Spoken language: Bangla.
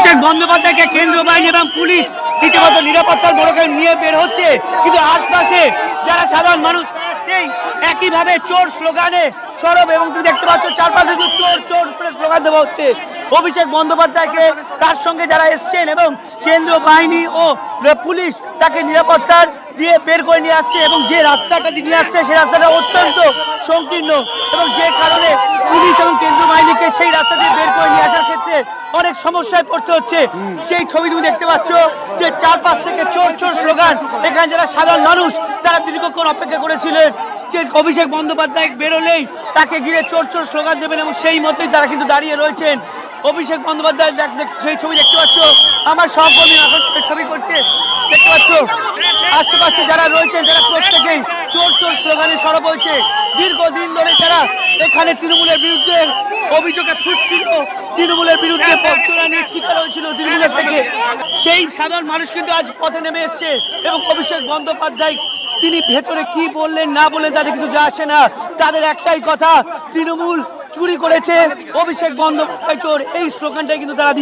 অভিষেক বন্দ্যোপাধ্যায়কে কেন্দ্রীয় বাহিনী এবং পুলিশ রীতিমতো নিরাপত্তার মোড়কে নিয়ে বের হচ্ছে, কিন্তু আশপাশে যারা সাধারণ মানুষ সেই একইভাবে চোর স্লোগানে সরব, এবং তুমি দেখতে পাচ্ছ চারপাশে শুধু চোর চোর করে স্লোগান দেওয়া হচ্ছে। অভিষেক বন্দ্যোপাধ্যায়কে তার সঙ্গে যারা এসছেন এবং কেন্দ্রীয় বাহিনী ও পুলিশ তাকে নিরাপত্তার দিয়ে বের করে নিয়ে আসছে, এবং যে রাস্তাটা দিয়ে নিয়ে আসছে সেই রাস্তাটা অত্যন্ত সংকীর্ণ, এবং যে কারণে পুলিশ এবং কেন্দ্রীয় বাহিনীকে সেই রাস্তা দিয়ে বের করে নিয়ে আসার ক্ষেত্রে অনেক সমস্যায় পড়তে হচ্ছে। সেই ছবি তুমি দেখতে পাচ্ছ যে চারপাশ থেকে চোর চোর স্লোগান। এখানে যারা সাধারণ মানুষ তারা দীর্ঘক্ষণ অপেক্ষা করেছিলেন যে অভিষেক বন্দ্যোপাধ্যায় বেরোলেই তাকে ঘিরে চোর চোর স্লোগান দেবেন, এবং সেই মতোই তারা কিন্তু দাঁড়িয়ে রয়েছেন। অভিষেক বন্দ্যোপাধ্যায় সেই ছবি দেখতে পাচ্ছ, আমার সহকর্মী এখন ছবি করছে, দেখতে পাচ্ছ আশেপাশে যারা রয়েছেন যারা প্রত্যেকেই চোর চোর স্লোগানে সরব হয়েছে। দীর্ঘদিন ধরে যারা এখানে তৃণমূলের বিরুদ্ধে অভিযোগে ফুটছিল, তৃণমূলের বিরুদ্ধে পথচোরানির শিকার হয়েছিল তৃণমূলের থেকে, সেই সাধারণ মানুষ কিন্তু আজ পথে নেমে এসছে। এবং অভিষেক বন্দ্যোপাধ্যায় তিনি ভেতরে কি বললেন না বললেন তাদের কিন্তু যা আসে না, তাদের একটাই কথা, তৃণমূল চুরি করেছে, অভিষেক বন্দ্যোপাধ্যায় চোর, এই স্লোগানটাই কিন্তু তারা